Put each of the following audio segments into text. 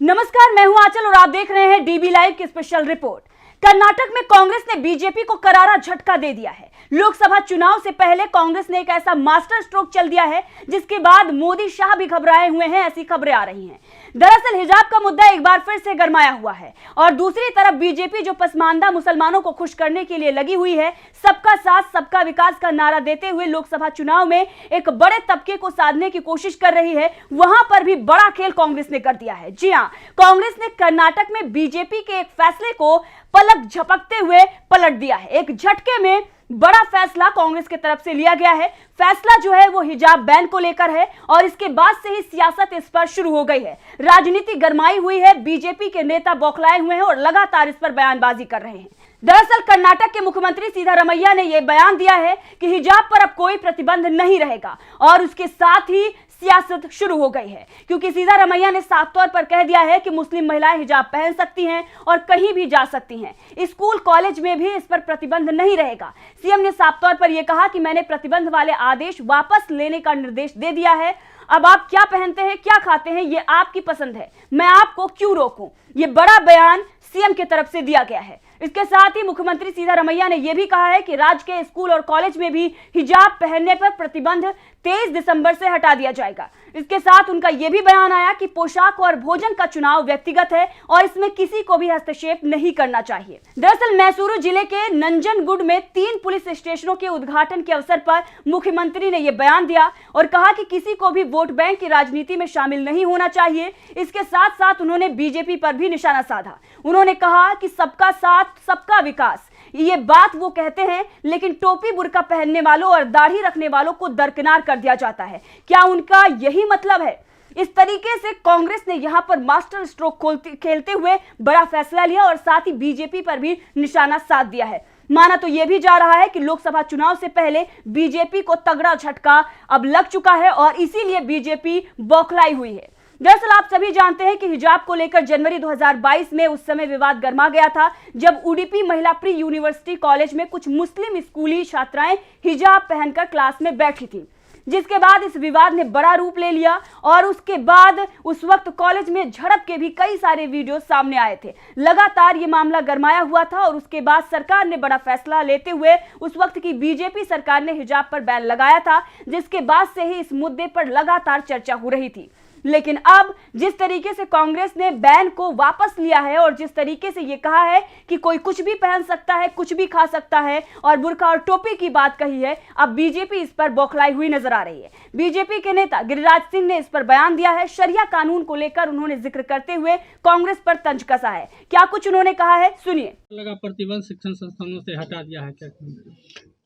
नमस्कार, मैं हूं आंचल और आप देख रहे हैं डीबी लाइव की स्पेशल रिपोर्ट। कर्नाटक में कांग्रेस ने बीजेपी को करारा झटका दे दिया है। लोकसभा चुनाव से पहले कांग्रेस ने एक ऐसा मास्टर स्ट्रोक चल दिया है जिसके बाद मोदी शाह भी घबराए हुए हैं, ऐसी खबरें आ रही हैं। दरअसल हिजाब का मुद्दा एक बार फिर से गरमाया हुआ है और दूसरी तरफ बीजेपी जो पसमानदा मुसलमानों को खुश करने के लिए लगी हुई है, सबका साथ सबका विकास का नारा देते हुए लोकसभा चुनाव में एक बड़े तबके को साधने की कोशिश कर रही है, वहां पर भी बड़ा खेल कांग्रेस ने कर दिया है। जी हां, कांग्रेस ने कर्नाटक में बीजेपी के एक फैसले को पलक झपकते हुए पलट दिया है। एक झटके में बड़ा फैसला कांग्रेस की तरफ से लिया गया है। फैसला जो है वो हिजाब बैन को लेकर है और इसके बाद से ही सियासत इस पर शुरू हो गई है। राजनीति गरमाई हुई है, बीजेपी के नेता बौखलाए हुए हैं और लगातार इस पर बयानबाजी कर रहे हैं। दरअसल कर्नाटक के मुख्यमंत्री सिद्धारमैया ने यह बयान दिया है कि हिजाब पर अब कोई प्रतिबंध नहीं रहेगा और उसके साथ ही सियासत शुरू हो गई है, क्योंकि सिद्धारमैया ने साफ तौर पर कह दिया है कि मुस्लिम महिलाएं हिजाब पहन सकती हैं और कहीं भी जा सकती हैं। स्कूल कॉलेज में भी इस पर प्रतिबंध नहीं रहेगा। सीएम ने साफ तौर पर यह कहा कि मैंने प्रतिबंध वाले आदेश वापस लेने का निर्देश दे दिया है। अब आप क्या पहनते हैं, क्या खाते हैं, ये आपकी पसंद है, मैं आपको क्यों रोकूं। ये बड़ा बयान सीएम की तरफ से दिया गया है। इसके साथ ही मुख्यमंत्री सिद्धारमैया ने यह भी कहा है कि राज्य के स्कूल और कॉलेज में भी हिजाब पहनने पर प्रतिबंध 23 दिसंबर से हटा दिया जाएगा। इसके साथ उनका यह भी बयान आया कि पोशाक और भोजन का चुनाव व्यक्तिगत है और इसमें किसी को भी हस्तक्षेप नहीं करना चाहिए। दरअसल मैसूरू जिले के नंजनगुड में 3 पुलिस स्टेशनों के उद्घाटन के अवसर पर मुख्यमंत्री ने यह बयान दिया और कहा कि किसी को भी वोट बैंक की राजनीति में शामिल नहीं होना चाहिए। इसके साथ साथ उन्होंने बीजेपी पर भी निशाना साधा। उन्होंने कहा कि सबका साथ सबका विकास, ये बात वो कहते हैं, लेकिन टोपी बुर्का पहनने वालों और दाढ़ी रखने वालों को दरकिनार कर दिया जाता है। क्या उनका यही मतलब है? इस तरीके से कांग्रेस ने यहां पर मास्टर स्ट्रोक खेलते हुए बड़ा फैसला लिया और साथ ही बीजेपी पर भी निशाना साध दिया है। माना तो यह भी जा रहा है कि लोकसभा चुनाव से पहले बीजेपी को तगड़ा झटका अब लग चुका है और इसीलिए बीजेपी बौखलाई हुई है। दरअसल आप सभी जानते हैं कि हिजाब को लेकर जनवरी 2022 में उस समय विवाद गरमा गया था, जब उडुपी महिला प्री यूनिवर्सिटी कॉलेज में कुछ मुस्लिम स्कूली छात्राएं हिजाब पहनकर क्लास में बैठी थी, जिसके बाद इस विवाद ने बड़ा रूप ले लिया और उसके बाद उस वक्त कॉलेज में झड़प के भी कई सारे वीडियो सामने आए थे। लगातार ये मामला गरमाया हुआ था और उसके बाद सरकार ने बड़ा फैसला लेते हुए उस वक्त की बीजेपी सरकार ने हिजाब पर बैन लगाया था, जिसके बाद से ही इस मुद्दे पर लगातार चर्चा हो रही थी। लेकिन अब जिस तरीके से कांग्रेस ने बैन को वापस लिया है और जिस तरीके से ये कहा है कि कोई कुछ भी पहन सकता है, कुछ भी खा सकता है और बुर्का और टोपी की बात कही है, अब बीजेपी इस पर बौखलाई हुई नजर आ रही है। बीजेपी के नेता गिरिराज सिंह ने इस पर बयान दिया है। शरिया कानून को लेकर उन्होंने जिक्र करते हुए कांग्रेस पर तंज कसा है। क्या कुछ उन्होंने कहा है, सुनिए। प्रतिबंध शिक्षण संस्थानों से हटा दिया है क्या?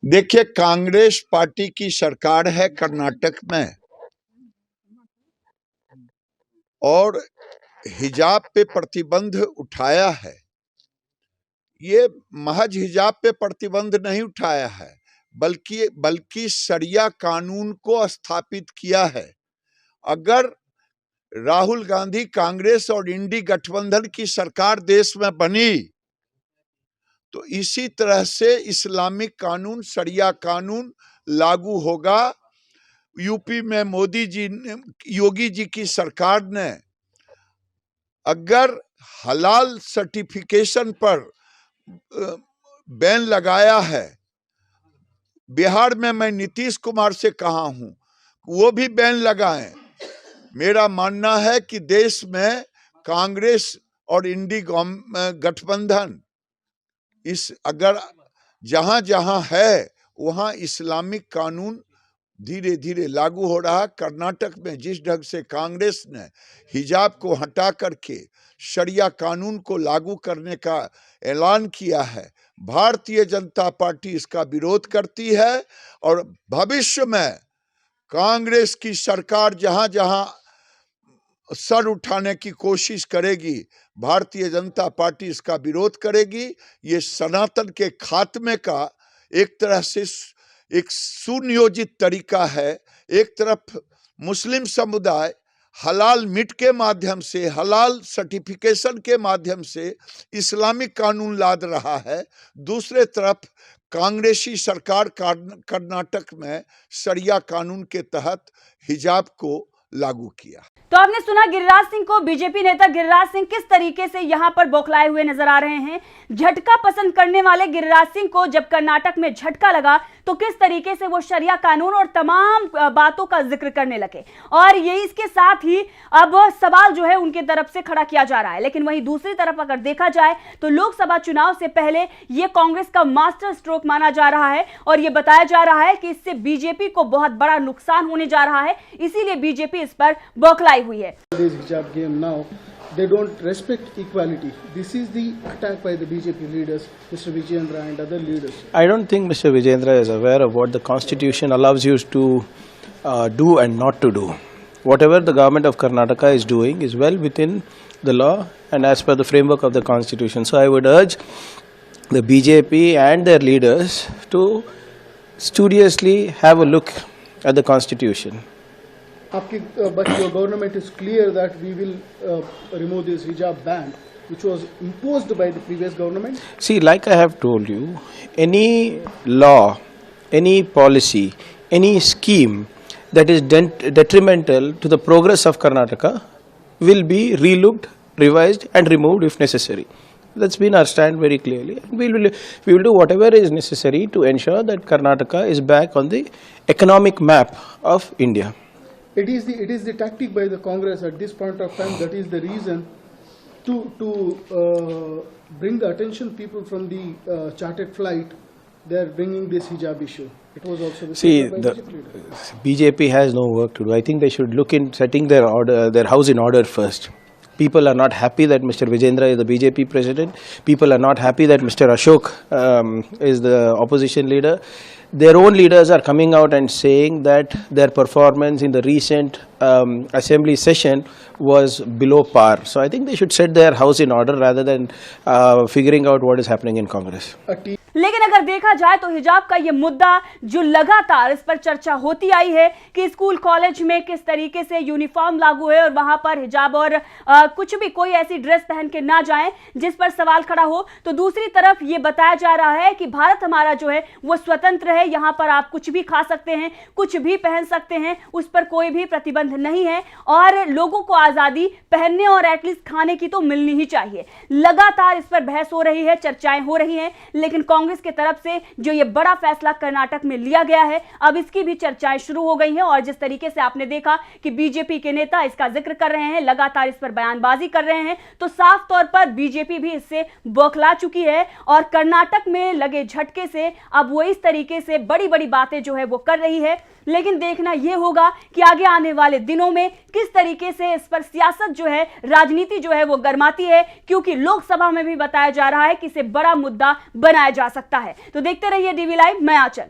देखिए, कांग्रेस पार्टी की सरकार है कर्नाटक में और हिजाब पे प्रतिबंध उठाया है। ये महज हिजाब पे प्रतिबंध नहीं उठाया है, बल्कि शरिया कानून को स्थापित किया है। अगर राहुल गांधी कांग्रेस और इंडी गठबंधन की सरकार देश में बनी तो इसी तरह से इस्लामिक कानून, शरिया कानून लागू होगा। यूपी में योगी जी की सरकार ने अगर हलाल सर्टिफिकेशन पर बैन लगाया है, बिहार में मैं नीतीश कुमार से कहा हूं वो भी बैन लगाएं। मेरा मानना है कि देश में कांग्रेस और इंडी गठबंधन अगर जहां जहां है वहां इस्लामिक कानून धीरे धीरे लागू हो रहा। कर्नाटक में जिस ढंग से कांग्रेस ने हिजाब को हटा करके शरिया कानून को लागू करने का ऐलान किया है, भारतीय जनता पार्टी इसका विरोध करती है और भविष्य में कांग्रेस की सरकार जहां जहां सर उठाने की कोशिश करेगी, भारतीय जनता पार्टी इसका विरोध करेगी। ये सनातन के खात्मे का एक तरह से एक सुनियोजित तरीका है। एक तरफ मुस्लिम समुदाय हलाल मीट के माध्यम से, हलाल सर्टिफिकेशन के माध्यम से इस्लामिक कानून लाद रहा है, दूसरे तरफ कांग्रेसी सरकार कर्नाटक में शरिया कानून के तहत हिजाब को लागू किया। तो आपने सुना गिरिराज सिंह को। बीजेपी नेता गिरिराज सिंह किस तरीके से यहां पर बौखलाए हुए नजर आ रहे हैं। झटका पसंद करने वाले गिरिराज सिंह को जब कर्नाटक में झटका लगा तो किस तरीके से वो शरिया कानून और तमाम बातों का जिक्र करने लगे, और ये इसके साथ ही अब सवाल जो है उनके तरफ से खड़ा किया जा रहा है। लेकिन वहीं दूसरी तरफ अगर देखा जाए तो लोकसभा चुनाव से पहले ये कांग्रेस का मास्टर स्ट्रोक माना जा रहा है और ये बताया जा रहा है कि इससे बीजेपी को बहुत बड़ा नुकसान होने जा रहा है, इसीलिए बीजेपी इस पर बौखलाई हुई है। This hijab game now, they don't respect equality. This is the attack by the BJP leaders, Mr. Vijayendra and other leaders. I don't think Mr. Vijayendra is aware of what the constitution allows you to do and not to do. Whatever the government of Karnataka is doing is well within the law and as per the framework of the constitution. So I would urge the BJP and their leaders to studiously have a look at the constitution. But your government is clear that we will remove this hijab ban, which was imposed by the previous government. See, like I have told you, any law, any policy, any scheme that is detrimental to the progress of Karnataka will be relooked, revised and removed if necessary. That's been our stand very clearly. We will do whatever is necessary to ensure that Karnataka is back on the economic map of India. It is the tactic by the Congress at this point of time. That is the reason to bring the attention people from the chartered flight. They are bringing this hijab issue. It was also the See, by the BJP leaders. BJP has no work to do. I think they should look in setting their house in order first. People are not happy that Mr. Vijayendra is the BJP president. People are not happy that Mr. Ashok is the opposition leader. Their own leaders are coming out and saying that their performance in the recent assembly session was below par. So I think they should set their house in order rather than figuring out what is happening in Congress. लेकिन अगर देखा जाए तो हिजाब का ये मुद्दा जो लगातार इस पर चर्चा होती आई है कि स्कूल कॉलेज में किस तरीके से यूनिफॉर्म लागू है और वहां पर हिजाब और कुछ भी कोई ऐसी ड्रेस पहन के ना जाएं जिस पर सवाल खड़ा हो, तो दूसरी तरफ ये बताया जा रहा है कि भारत हमारा जो है वो स्वतंत्र है, यहाँ पर आप कुछ भी खा सकते हैं, कुछ भी पहन सकते हैं, उस पर कोई भी प्रतिबंध नहीं है और लोगों को आज़ादी पहनने और एटलीस्ट खाने की तो मिलनी ही चाहिए। लगातार इस पर बहस हो रही है, चर्चाएं हो रही हैं, लेकिन कांग्रेस की तरफ से जो ये बड़ा फैसला कर्नाटक में लिया गया है अब इसकी भी चर्चाएं शुरू हो गई हैं और जिस तरीके से आपने देखा कि बीजेपी के नेता इसका जिक्र कर रहे हैं, लगातार इस पर बयानबाजी कर रहे हैं, तो साफ तौर पर बीजेपी भी इससे बौखला चुकी है और कर्नाटक में लगे झटके से अब वो इस तरीके से बड़ी बड़ी बातें जो है वो कर रही है। लेकिन देखना यह होगा कि आगे आने वाले दिनों में किस तरीके से इस पर सियासत जो है, राजनीति जो है वो गरमाती है, क्योंकि लोकसभा में भी बताया जा रहा है कि इसे बड़ा मुद्दा बनाया जा सकता है। तो देखते रहिए डीवी लाइव, मैं आंचल।